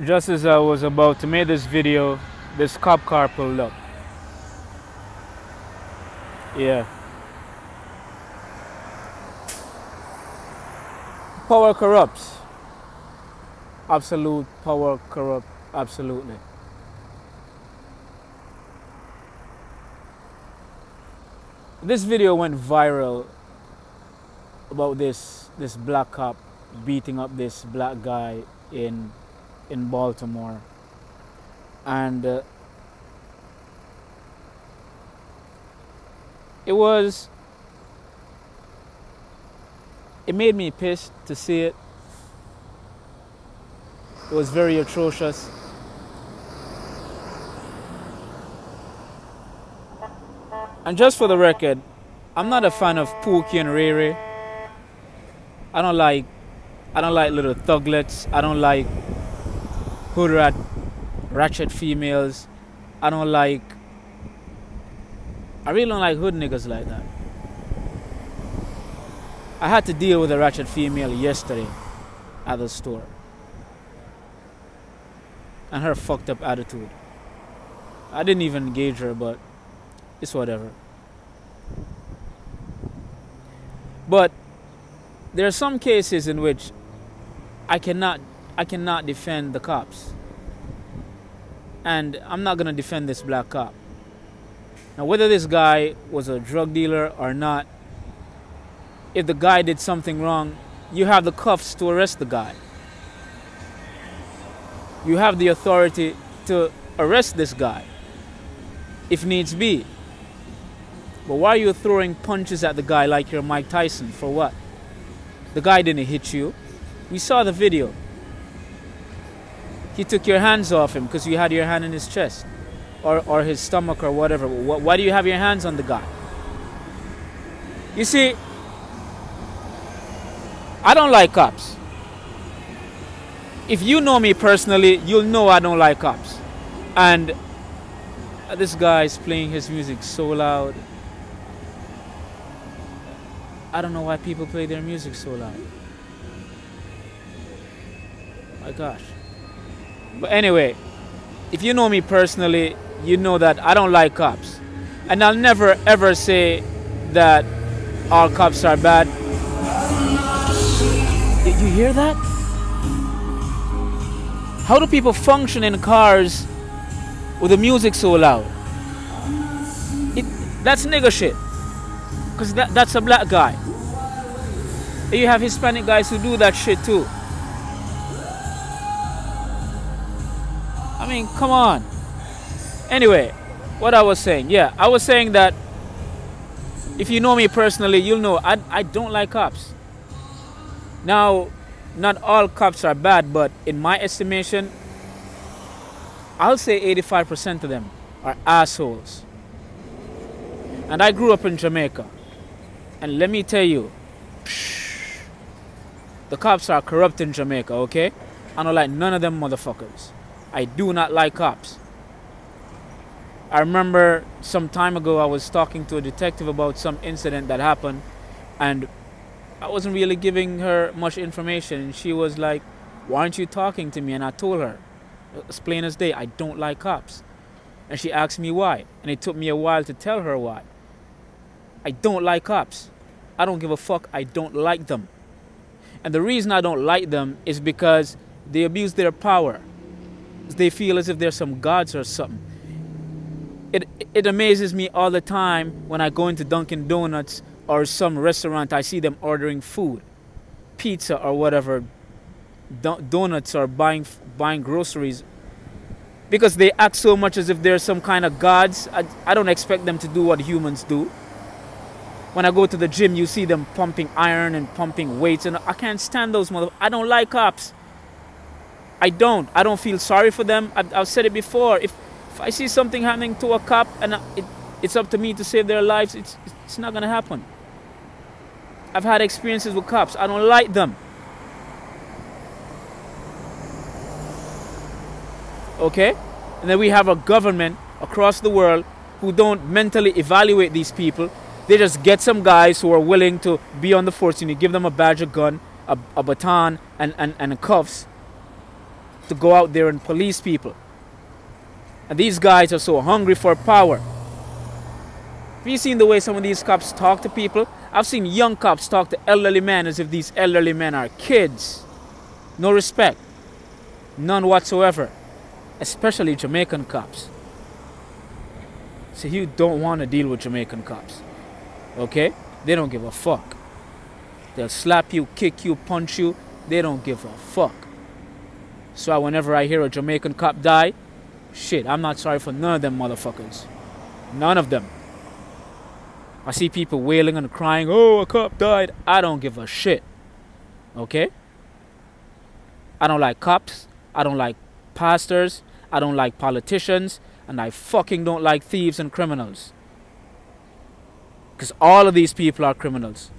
Just as I was about to make this video, this cop car pulled up. Yeah. Power corrupts. Absolute power corrupt. Absolutely. This video went viral about this black cop beating up this black guy in Baltimore, and it made me pissed to see it. It was very atrocious. And just for the record, I'm not a fan of Pookie and Riri. I don't like little thuglets. I don't like hood ratchet females. I really don't like hood niggas like that. I had to deal with a ratchet female yesterday at the store. And her fucked up attitude. I didn't even engage her, but it's whatever. But there are some cases in which I cannot defend the cops. And I'm not going to defend this black cop. Now, whether this guy was a drug dealer or not, if the guy did something wrong, you have the cuffs to arrest the guy. You have the authority to arrest this guy, if needs be. But why are you throwing punches at the guy like you're Mike Tyson? For what? The guy didn't hit you. We saw the video. He took your hands off him because you had your hand in his chest or his stomach or whatever. Why do you have your hands on the guy? You see, I don't like cops. If you know me personally, you'll know I don't like cops. And this guy is playing his music so loud. I don't know why people play their music so loud. My gosh. But anyway, if you know me personally, you know that I don't like cops. And I'll never ever say that all cops are bad. Did you hear that? How do people function in cars with the music so loud? That's nigga shit. Because that's a black guy. And you have Hispanic guys who do that shit too. I mean, come on. Anyway, what I was saying. Yeah, I was saying that if you know me personally, you'll know I don't like cops. Now, not all cops are bad, but in my estimation, I'll say 85% of them are assholes. And I grew up in Jamaica. And let me tell you, the cops are corrupt in Jamaica, okay? I don't like none of them motherfuckers. I do not like cops. I remember some time ago I was talking to a detective about some incident that happened, and I wasn't really giving her much information, and she was like, why aren't you talking to me? And I told her, as plain as day, I don't like cops. And she asked me why, and it took me a while to tell her why. I don't like cops. I don't give a fuck. I don't like them. And the reason I don't like them is because they abuse their power. They feel as if they're some gods or something. It amazes me all the time when I go into Dunkin' Donuts or some restaurant, I see them ordering food, pizza or whatever, donuts or buying groceries, because they act so much as if they're some kind of gods. I don't expect them to do what humans do. When I go to the gym, you see them pumping iron and pumping weights, and I can't stand those motherfuckers. I don't like cops. I don't feel sorry for them. I've said it before. If I see something happening to a cop and it's up to me to save their lives, it's not gonna happen. I've had experiences with cops. I don't like them. Okay? And then we have a government across the world who don't mentally evaluate these people. They just get some guys who are willing to be on the force. You give them a badge, a gun, a baton, and cuffs. to go out there and police people. And these guys are so hungry for power. Have you seen the way some of these cops talk to people? I've seen young cops talk to elderly men as if these elderly men are kids. No respect. None whatsoever. Especially Jamaican cops. So you don't want to deal with Jamaican cops. Okay? They don't give a fuck. They'll slap you, kick you, punch you. They don't give a fuck. So whenever I hear a Jamaican cop die, shit, I'm not sorry for none of them motherfuckers. None of them. I see people wailing and crying, oh, a cop died. I don't give a shit. Okay? I don't like cops. I don't like pastors. I don't like politicians. And I fucking don't like thieves and criminals. Because all of these people are criminals.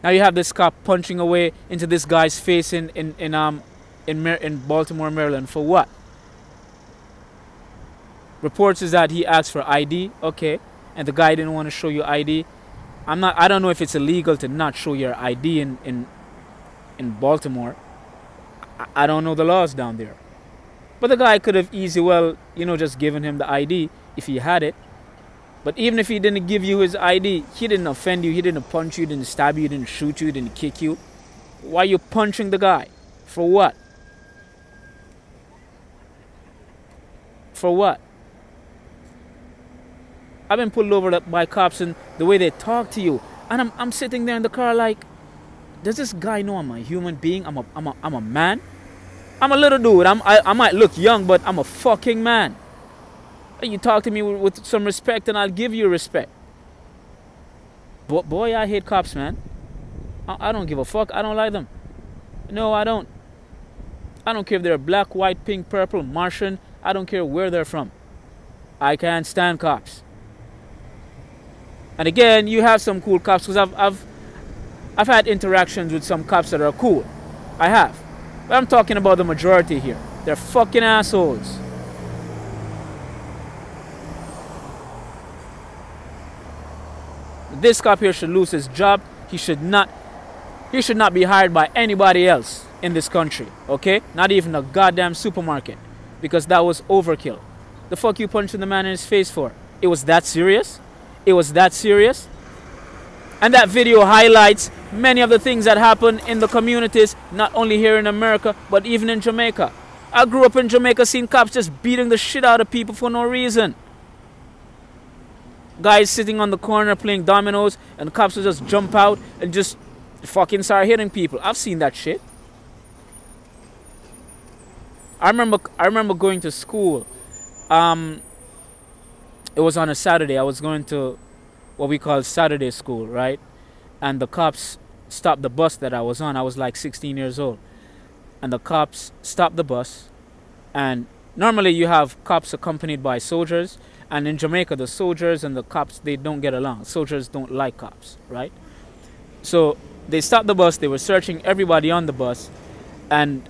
Now you have this cop punching away into this guy's face in Baltimore, Maryland. For what? Reports is that he asked for ID. Okay. And the guy didn't want to show you ID. I don't know if it's illegal to not show your ID in Baltimore. I don't know the laws down there. But the guy could have easily, well, just given him the ID if he had it. But even if he didn't give you his ID, he didn't offend you, he didn't punch you, didn't stab you, didn't shoot you, didn't kick you. Why are you punching the guy? For what? For what? I've been pulled over by cops and the way they talk to you. And I'm sitting there in the car like, does this guy know I'm a human being? I'm a man? I'm a little dude. I might look young, but I'm a fucking man. You talk to me with some respect and I'll give you respect. But boy, I hate cops, man. I don't give a fuck. I don't like them. No, I don't. I don't care if they're black, white, pink, purple, Martian. I don't care where they're from. I can't stand cops. And again, you have some cool cops because I've had interactions with some cops that are cool. I have. But I'm talking about the majority here. They're fucking assholes. This cop here should lose his job. He should not be hired by anybody else in this country. Okay? Not even a goddamn supermarket. Because that was overkill. The fuck you punching the man in his face for? It was that serious? It was that serious? And that video highlights many of the things that happen in the communities, not only here in America, but even in Jamaica. I grew up in Jamaica seeing cops just beating the shit out of people for no reason. Guys sitting on the corner playing dominoes and cops will just jump out and just fucking start hitting people. I've seen that shit. I remember going to school. It was on a Saturday. I was going to what we call Saturday school, right? And the cops stopped the bus that I was on. I was like 16 years old. And the cops stopped the bus. And normally you have cops accompanied by soldiers. And in Jamaica, the soldiers and the cops, they don't get along. Soldiers don't like cops, right? So they stopped the bus. They were searching everybody on the bus. And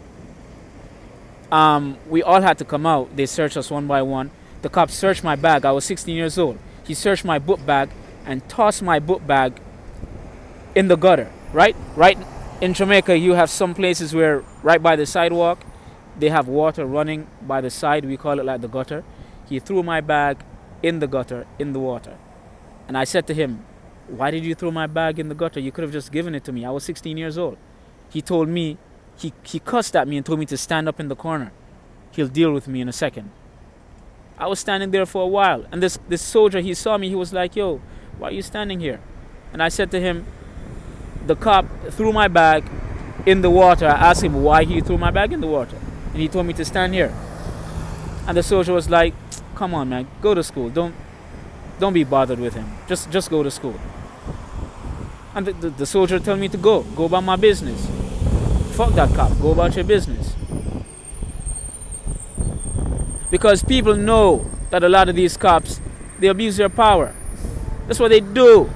we all had to come out. They searched us one by one. The cops searched my bag. I was 16 years old. He searched my book bag and tossed my book bag in the gutter, right? Right in Jamaica, you have some places where right by the sidewalk, they have water running by the side. We call it like the gutter. He threw my bag in the gutter, in the water. And I said to him, why did you throw my bag in the gutter? You could have just given it to me. I was 16 years old. He told me, he cussed at me and told me to stand up in the corner. He'll deal with me in a second. I was standing there for a while. And this soldier, he saw me. He was like, yo, why are you standing here? And I said to him, the cop threw my bag in the water. I asked him why he threw my bag in the water. And he told me to stand here. And the soldier was like, come on, man, go to school. Don't be bothered with him. Just go to school. And the soldier told me to go about my business. Fuck that cop, go about your business. Because people know that a lot of these cops, they abuse their power. That's what they do.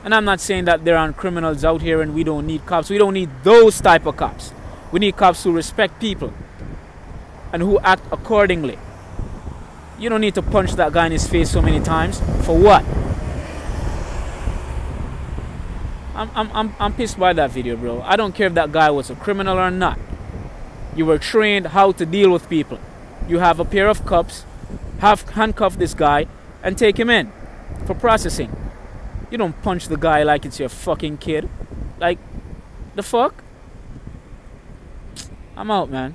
And I'm not saying that there aren't criminals out here and we don't need cops. We don't need those type of cops. We need cops who respect people and who act accordingly. You don't need to punch that guy in his face so many times. For what? I'm pissed by that video, bro. I don't care if that guy was a criminal or not. You were trained how to deal with people. You have a pair of cuffs, handcuff this guy, and take him in for processing. You don't punch the guy like it's your fucking kid. Like, the fuck? I'm out, man.